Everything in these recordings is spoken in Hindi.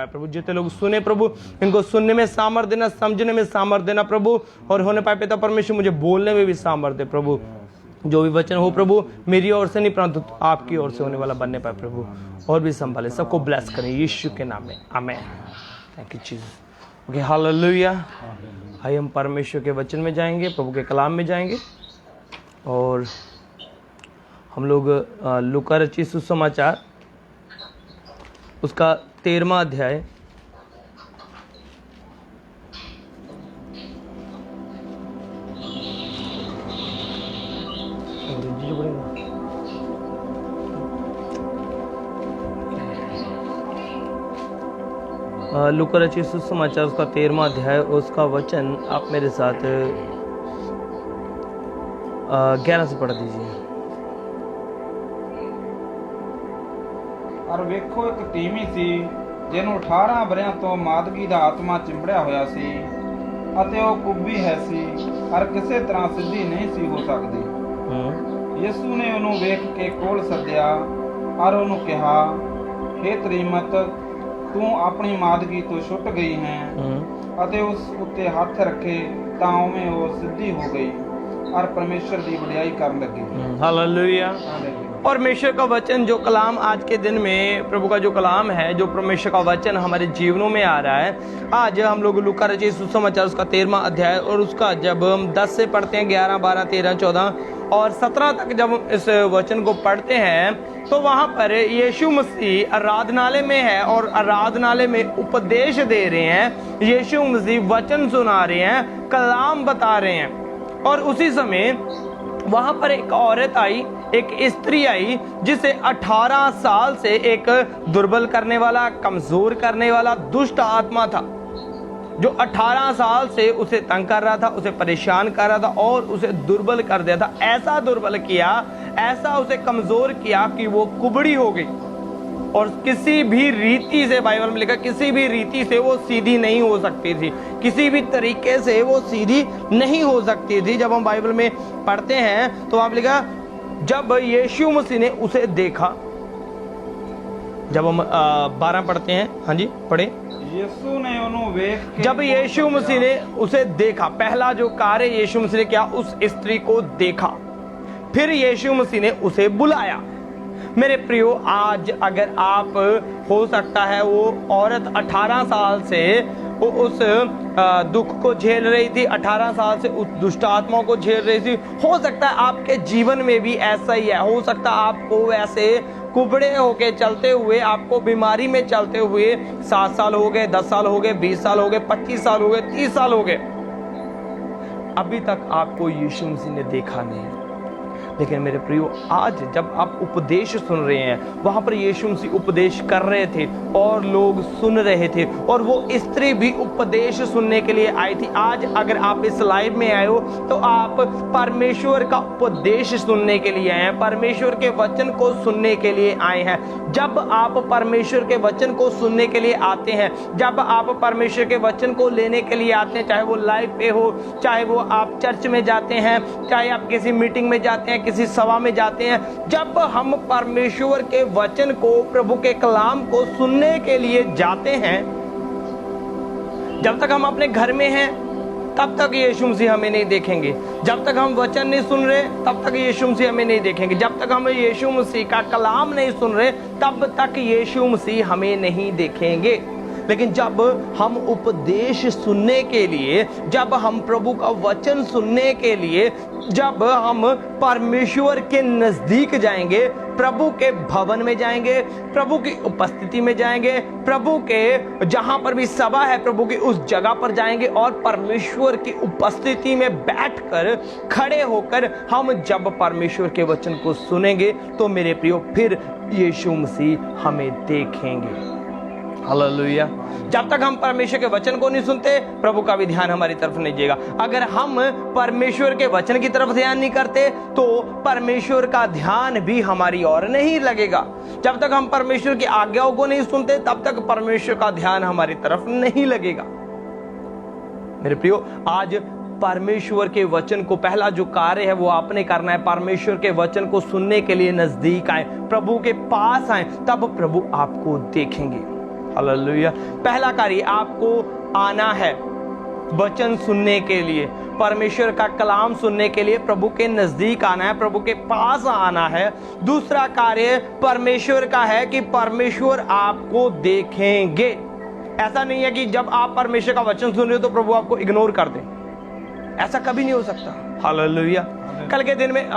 पाए प्रभु। जितने लोग सुने प्रभु, इनको सुनने में सामर्थ्य देना, समझने में सामर्थ्य देना प्रभु, और होने पाए पिता परमेश्वर मुझे बोलने में भी सामर्थ्य प्रभु। जो भी वचन हो प्रभु मेरी ओर से नहीं परंतु आपकी ओर से होने वाला बनने पाए प्रभु, और भी संभाले, सबको ब्लेस करें यीशु के नाम में, आमीन। Thank you Jesus. Okay, hallelujah. आइए हम परमेश्वर के वचन में जाएंगे, प्रभु के कलाम में जाएंगे, और हम लोग लूका रचित सुसमाचार उसका 13वां अध्याय लूका रचित सुसमाचार उसका 13वां अध्याय, उसका वचन आप मेरे साथ 11 से पढ़ दीजिए। और वेखो एक ਤੀਵੀਂ ਸੀ ਜਿਹਨੂੰ 18 ਵਰਿਆਂ ਤੋਂ ਮਾਦਗੀ ਦਾ ਆਤਮਾ ਚਿੰਬੜਿਆ ਹੋਇਆ ਸੀ ਅਤੇ ਉਹ ਕੁੱਬੀ ਹੈ ਸੀ ਔਰ ਕਿਸੇ ਤਰ੍ਹਾਂ ਸਿੱਧੀ ਨਹੀਂ ਸੀ ਹੋ ਸਕਦੀ। ਯਿਸੂ ਨੇ ਉਹਨੂੰ ਵੇਖ ਕੇ ਕੋਲ ਸੱਦਿਆ ਔਰ ਉਹਨੂੰ ਕਿਹਾ, ਹੇ ਤਰੀਮਤ, ਤੂੰ ਆਪਣੀ ਮਾਦਗੀ ਤੋਂ ਛੁੱਟ ਗਈ ਹੈ। ਅਤੇ ਉਸ ਉੱਤੇ ਹੱਥ ਰੱਖੇ ਤਾਂ ਉਵੇਂ ਉਹ ਸਿੱਧੀ ਹੋ ਗਈ और परमेश्वर की बड़ाई करने लगी। हालेलुया। परमेश्वर का वचन जो कलाम आज के दिन में प्रभु का जो कलाम है, जो परमेश्वर का वचन हमारे जीवनों में आ रहा है। आज हम लोग लूका रचित सुसमाचार उसका 13वां अध्याय, और उसका जब हम 10 से पढ़ते हैं, 11, 12, 13, 14 और 17 तक जब हम इस वचन को पढ़ते हैं तो वहाँ पर यीशु मसीह आराधनालय में है और आराधनालय में उपदेश दे रहे हैं। यीशु मसीह वचन सुना रहे हैं, कलाम बता रहे हैं, और उसी समय वहां पर एक औरत आई, एक स्त्री आई, जिसे 18 साल से एक दुर्बल करने वाला, कमजोर करने वाला दुष्ट आत्मा था, जो 18 साल से उसे तंग कर रहा था, उसे परेशान कर रहा था और उसे दुर्बल कर दिया था। ऐसा दुर्बल किया, ऐसा उसे कमजोर किया कि वो कुबड़ी हो गई, और किसी भी रीति से, बाइबल में लिखा, किसी भी रीति से वो सीधी नहीं हो सकती थी, किसी भी तरीके से वो सीधी नहीं हो सकती थी। जब हम बाइबल में पढ़ते हैं तो आप लिखा, जब यीशु मसीह ने उसे देखा, जब हम 12 पढ़ते हैं, हाँ जी पढ़े। यीशु ने उन्हें वेख के, जब यीशु मसीह ने उसे देखा, पहला जो कार्य यीशु मसीह ने किया, उस स्त्री को देखा, फिर यीशु मसीह ने उसे बुलाया। मेरे प्रियो, आज अगर आप, हो सकता है वो औरत 18 साल से उस दुख को झेल रही थी, 18 साल से उस दुष्ट आत्मा को झेल रही थी। हो सकता है आपके जीवन में भी ऐसा ही है। हो सकता है आपको ऐसे कुबड़े होके चलते हुए, आपको बीमारी में चलते हुए 7 साल हो गए, 10 साल हो गए, 20 साल हो गए, 25 साल हो गए, 30 साल हो गए, अभी तक आपको यीशु मसीह ने देखा नहीं। लेकिन मेरे प्रियो, आज जब आप उपदेश सुन रहे हैं, वहां पर यीशु मसीह उपदेश कर रहे थे और लोग सुन रहे थे, और वो स्त्री भी उपदेश सुनने के लिए आई थी। आज अगर आप इस लाइव में आए हो तो आप परमेश्वर का उपदेश सुनने के लिए आए हैं, परमेश्वर के वचन को सुनने के लिए आए हैं। जब आप परमेश्वर के वचन को सुनने के लिए आते हैं, जब आप परमेश्वर के वचन को लेने के लिए आते हैं, चाहे वो लाइव पे हो, चाहे वो आप चर्च में जाते हैं, चाहे आप किसी मीटिंग में जाते हैं, किसी सभा में जाते हैं, जब हम परमेश्वर के वचन को, प्रभु के कलाम को सुनने के लिए जाते हैं, जब तक हम अपने घर में हैं तब तक यीशु मसीह हमें नहीं देखेंगे। जब तक हम वचन नहीं सुन रहे तब तक यीशु मसीह हमें नहीं देखेंगे। जब तक हम यीशु मसीह का कलाम नहीं सुन रहे तब तक यीशु मसीह हमें नहीं देखेंगे। लेकिन जब हम उपदेश सुनने के लिए, जब हम प्रभु का वचन सुनने के लिए, जब हम परमेश्वर के नजदीक जाएंगे, प्रभु के भवन में जाएंगे, प्रभु की उपस्थिति में जाएंगे, प्रभु के जहां पर भी सभा है, प्रभु की उस जगह पर जाएंगे और परमेश्वर की उपस्थिति में बैठकर, खड़े होकर हम जब परमेश्वर के वचन को सुनेंगे तो मेरे प्रियो, फिर यीशु मसीह हमें देखेंगे। हालेलुया। जब तक हम परमेश्वर के वचन को नहीं सुनते, प्रभु का भी ध्यान हमारी तरफ नहीं जाएगा। अगर हम परमेश्वर के वचन की तरफ ध्यान नहीं करते तो परमेश्वर का ध्यान भी हमारी ओर नहीं लगेगा। जब तक हम परमेश्वर की आज्ञाओं को नहीं सुनते तब तक परमेश्वर का ध्यान हमारी तरफ नहीं लगेगा। मेरे प्रियो, आज परमेश्वर के वचन को, पहला जो कार्य है वो आपने करना है। परमेश्वर के वचन को सुनने के लिए नजदीक आए, प्रभु के पास आए, तब प्रभु आपको देखेंगे। हालेलुया। पहला कार्य, आपको आना है वचन सुनने के लिए, परमेश्वर का कलाम सुनने के लिए प्रभु के नजदीक आना है, प्रभु के पास आना है। दूसरा कार्य परमेश्वर का है कि परमेश्वर आपको देखेंगे। ऐसा नहीं है कि जब आप परमेश्वर का वचन सुन रहे हो तो प्रभु आपको इग्नोर कर दे, ऐसा कभी नहीं हो सकता। हालेलुया। कल के दिन में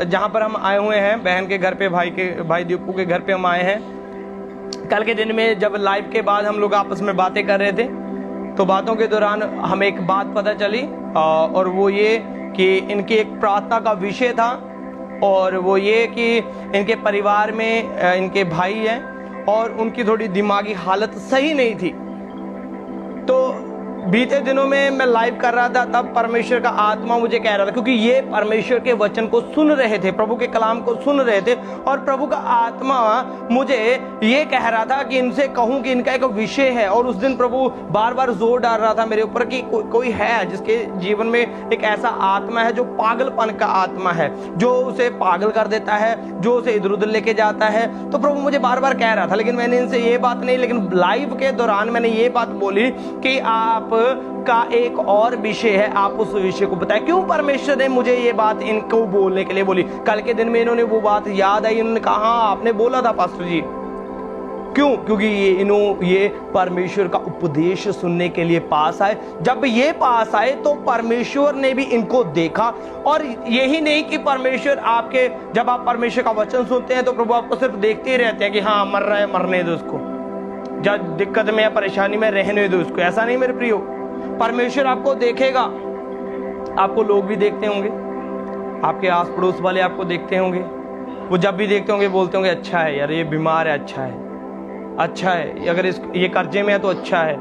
जहां पर हम आए हुए हैं, बहन के घर पे, भाई दीपू के घर पे हम आए हैं। कल के दिन में जब लाइव के बाद हम लोग आपस में बातें कर रहे थे, तो बातों के दौरान हमें एक बात पता चली, और वो ये कि इनकी एक प्रार्थना का विषय था, और वो ये कि इनके परिवार में इनके भाई हैं और उनकी थोड़ी दिमागी हालत सही नहीं थी। तो बीते दिनों में मैं लाइव कर रहा था, तब परमेश्वर का आत्मा मुझे कह रहा था, क्योंकि ये परमेश्वर के वचन को सुन रहे थे, प्रभु के कलाम को सुन रहे थे, और प्रभु का आत्मा मुझे ये कह रहा था कि इनसे कहूं कि इनका एक विषय है। और उस दिन प्रभु बार बार जोर डाल रहा था मेरे ऊपर कि कोई है जिसके जीवन में एक ऐसा आत्मा है जो पागलपन का आत्मा है, जो उसे पागल कर देता है, जो उसे इधर उधर लेके जाता है। तो प्रभु मुझे बार बार कह रहा था, लेकिन मैंने इनसे ये बात नहीं, लेकिन लाइव के दौरान मैंने ये बात बोली कि आप का एक और विषय है, आप उस विषय को बताएं। क्यों परमेश्वर ने मुझे ये बात इनको बोलने के लिए बोली? कल के दिन में इन्होंने वो बात याद आई, इन्होंने कहा हाँ आपने बोला था पास्टर जी। क्यों? क्योंकि ये परमेश्वर का उपदेश सुनने के लिए पास आए। जब ये पास आए तो परमेश्वर ने भी इनको देखा। और यही नहीं कि परमेश्वर आपके, जब आप परमेश्वर का वचन सुनते हैं तो प्रभु आपको सिर्फ देखते ही रहते हैं कि हाँ मर रहा है, मरने दो उसको, जब दिक्कत में या परेशानी में रहने दो उसको। ऐसा नहीं मेरे प्रियो, परमेश्वर आपको देखेगा। आपको लोग भी देखते होंगे, आपके आस पड़ोस वाले आपको देखते होंगे, वो जब भी देखते होंगे बोलते होंगे अच्छा है यार, ये बीमार है, अच्छा है, अच्छा है, अगर ये कर्जे में है तो अच्छा है,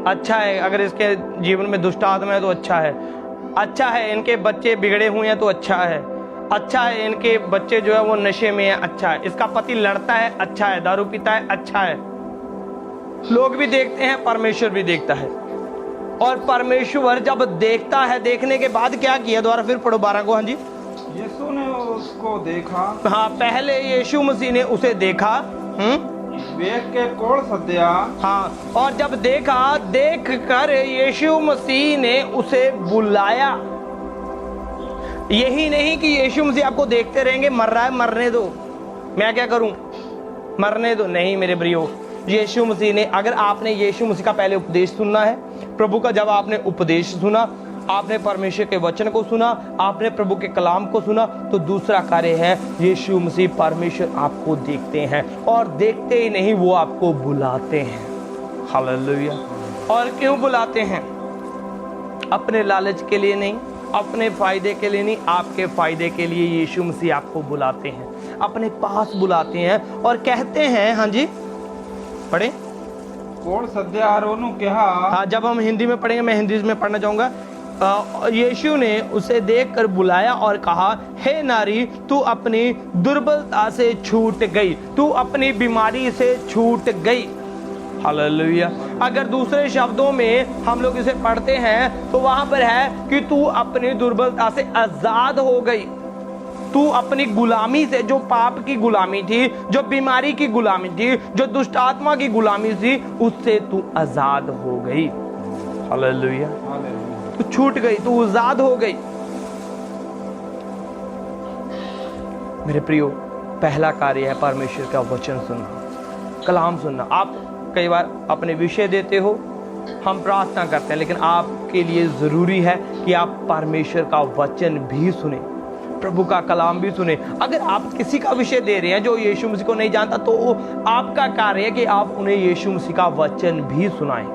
अच्छा है, अगर इसके जीवन में दुष्ट आत्मा है तो अच्छा है, अच्छा है, इनके बच्चे बिगड़े हुए हैं तो अच्छा है, अच्छा है, इनके बच्चे जो है वो नशे में है, अच्छा है, इसका पति लड़ता है, अच्छा है, दारू पीता है, अच्छा है। लोग भी देखते हैं, परमेश्वर भी देखता है। और परमेश्वर जब देखता है, देखने के बाद क्या किया? दोबारा फिर पढ़ो 12 को। हाँ जी। यीशु ने उसको देखा। हाँ, पहले यीशु मसीह ने उसे देखा, देख के कोल सद्या। हाँ, और जब देखा, देख कर यीशु मसीह ने उसे बुलाया। यही नहीं कि यीशु मसीह आपको देखते रहेंगे, मर रहा है मरने दो, मैं क्या करूं, मरने दो। नहीं मेरे प्रियो, यीशु मसीह ने, अगर आपने यीशु मसीह का पहले उपदेश सुनना है, प्रभु का जब आपने उपदेश सुना, आपने परमेश्वर के वचन को सुना, आपने प्रभु के कलाम को सुना, तो दूसरा कार्य है यीशु मसीह परमेश्वर आपको देखते हैं, और देखते ही नहीं वो आपको बुलाते हैं। हालेलुया। और क्यों बुलाते हैं? अपने लालच के लिए नहीं, अपने फायदे के लिए नहीं, आपके फायदे के लिए यीशु मसीह आपको बुलाते हैं, अपने पास बुलाते हैं और कहते हैं। हाँ जी पढ़े। कोल सद्या और ओनू कहा। हाँ, जब हम हिंदी में पढ़ेंगे, मैं हिंदी में पढ़ना चाहूंगा। यीशु ने उसे देखकर बुलाया और कहा, हे नारी, तू अपनी दुर्बलता से छूट गई, तू अपनी बीमारी से छूट गई। हालेलुया। अगर दूसरे शब्दों में हम लोग इसे पढ़ते हैं तो वहां पर है कि तू अपनी दुर्बलता से आजाद हो गई, तू अपनी गुलामी से, जो पाप की गुलामी थी, जो बीमारी की गुलामी थी, जो दुष्ट आत्मा की गुलामी थी, उससे तू आजाद हो गई। हालेलुया। तू छूट गई, तू आजाद हो गई। मेरे प्रियो, पहला कार्य है परमेश्वर का वचन सुनना, कलाम सुनना। आप कई बार अपने विषय देते हो, हम प्रार्थना करते हैं, लेकिन आपके लिए जरूरी है कि आप परमेश्वर का वचन भी सुने, प्रभु का कलाम भी सुने। अगर आप किसी का विषय दे रहे हैं जो यीशु मसीह को नहीं जानता, तो आपका कार्य है कि आप उन्हें यीशु मसीह का वचन भी सुनाएं,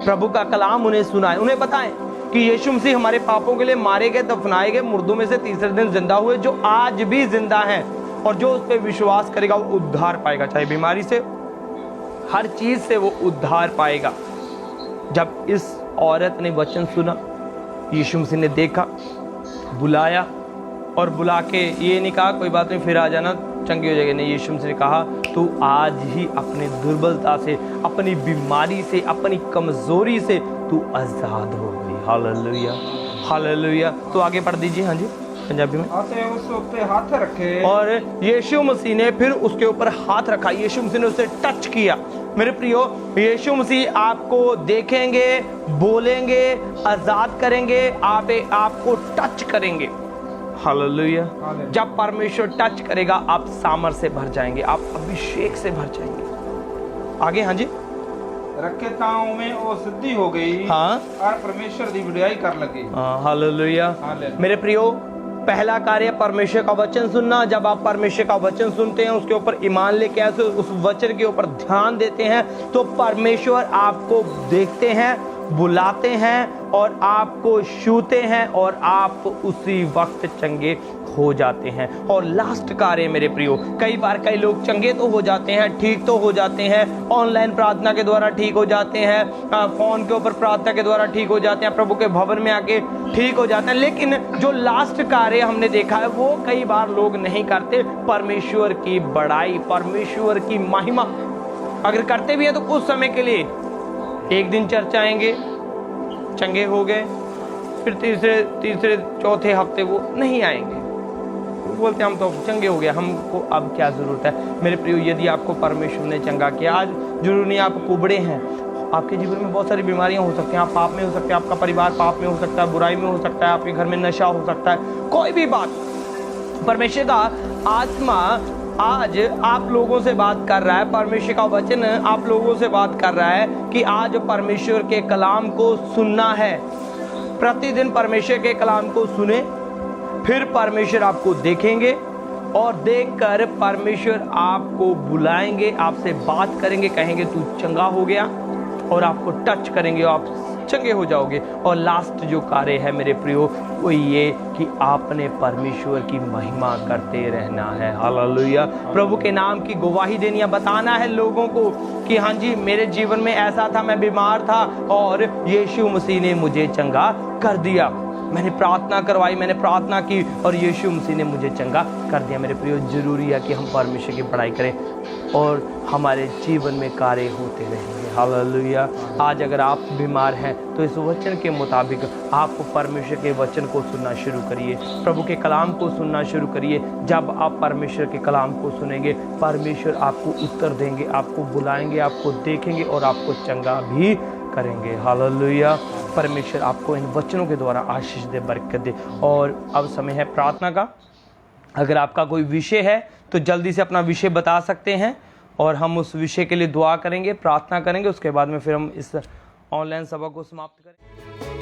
प्रभु का कलाम उन्हें सुनाएं, उन्हें बताएं कि यीशु मसीह हमारे पापों के लिए मारे गए, दफनाए गए, मुर्दों में से तीसरे दिन जिंदा हुए, जो आज भी जिंदा हैं, और जो उस पर विश्वास करेगा वो उद्धार पाएगा, चाहे बीमारी से, हर चीज से वो उद्धार पाएगा। जब इस औरत ने वचन सुना, यीशु मसीह ने देखा, बुलाया, और बुला के ये नहीं कहा कोई बात नहीं फिर आ जाना, चंगी हो जाएगी। नहीं, यीशु मसीह ने कहा तू आज ही अपनी दुर्बलता से, अपनी बीमारी से, अपनी कमजोरी से तू आजाद हो गई। Hallelujah, hallelujah. तो आगे पढ़ दीजिए। हाँ जी, पंजाबी में। उस ऊपर हाथ रखे, और यीशु मसीह ने फिर उसके ऊपर हाथ रखा, यीशु मसीह ने उसे टच किया। मेरे प्रियो, यीशु मसीह आपको देखेंगे, बोलेंगे, आजाद करेंगे, आपको टच करेंगे। हालेलुया। जब परमेश्वर टच करेगा आप सामर्थ से भर जाएंगे, आप अभिषेक से भर जाएंगे। आगे, हाँ जी। रखे ताओं में वो सिद्धि हो गई, हाँ, और परमेश्वर दी विड़ाई कर लगे। हालेलुया। मेरे प्रियो, पहला कार्य परमेश्वर का वचन सुनना। जब आप परमेश्वर का वचन सुनते हैं, उसके ऊपर ईमान लेके आते, उस वचन के ऊपर ध्यान देते हैं, तो परमेश्वर आपको देखते हैं, बुलाते हैं और आपको छूते हैं और आप उसी वक्त चंगे हो जाते हैं। और लास्ट कार्य मेरे प्रियो, कई बार कई लोग चंगे तो हो जाते हैं, ठीक तो हो जाते हैं, ऑनलाइन प्रार्थना के द्वारा ठीक हो जाते हैं, फोन के ऊपर प्रार्थना के द्वारा ठीक हो जाते हैं, प्रभु के भवन में आके ठीक हो जाते हैं, लेकिन जो लास्ट कार्य हमने देखा है वो कई बार लोग नहीं करते। परमेश्वर की बड़ाई, परमेश्वर की महिमा अगर करते भी है तो कुछ समय के लिए, एक दिन चर्च आएंगे, चंगे हो गए, फिर तीसरे चौथे हफ्ते वो नहीं आएंगे, बोलते हम तो चंगे हो गए, हमको अब क्या जरूरत है। मेरे प्रियो, यदि आपको परमेश्वर ने चंगा किया, आज जरूर नहीं आप कुबड़े हैं, आपके जीवन में बहुत सारी बीमारियां हो सकती हैं, आप पाप में हो सकते हैं, आपका परिवार पाप में हो सकता है, बुराई में हो सकता है, आपके घर में नशा हो सकता है, कोई भी बात, परमेश्वर का आत्मा आज आप लोगों से बात कर रहा है, परमेश्वर का वचन आप लोगों से बात कर रहा है कि आज परमेश्वर के कलाम को सुनना है। प्रतिदिन परमेश्वर के कलाम को सुने, फिर परमेश्वर आपको देखेंगे और देखकर परमेश्वर आपको बुलाएंगे, आपसे बात करेंगे, कहेंगे तू चंगा हो गया, और आपको टच करेंगे, आप चंगे हो जाओगे। और लास्ट जो कार्य है मेरे प्रियो, वो ये कि आपने परमेश्वर की महिमा करते रहना है। हालेलुया। प्रभु के नाम की गवाही देनी है, बताना है लोगों को कि हाँ जी, मेरे जीवन में ऐसा था, मैं बीमार था और यीशु मसीह ने मुझे चंगा कर दिया, मैंने प्रार्थना करवाई, मैंने प्रार्थना की और यीशु मसीह ने मुझे चंगा कर दिया। मेरे प्रियो, जरूरी है कि हम परमेश्वर की पढ़ाई करें और हमारे जीवन में कार्य होते रहेंगे। हालेलुया। आज अगर आप बीमार हैं तो इस वचन के मुताबिक आप परमेश्वर के वचन को सुनना शुरू करिए, प्रभु के कलाम को सुनना शुरू करिए। जब आप परमेश्वर के कलाम को सुनेंगे, परमेश्वर आपको उत्तर देंगे, आपको बुलाएंगे, आपको देखेंगे और आपको चंगा भी करेंगे। हालेलुया। परमेश्वर आपको इन वचनों के द्वारा आशीष दे, बरकत दे। और अब समय है प्रार्थना का। अगर आपका कोई विषय है तो जल्दी से अपना विषय बता सकते हैं और हम उस विषय के लिए दुआ करेंगे, प्रार्थना करेंगे, उसके बाद में फिर हम इस ऑनलाइन सभा को समाप्त करेंगे।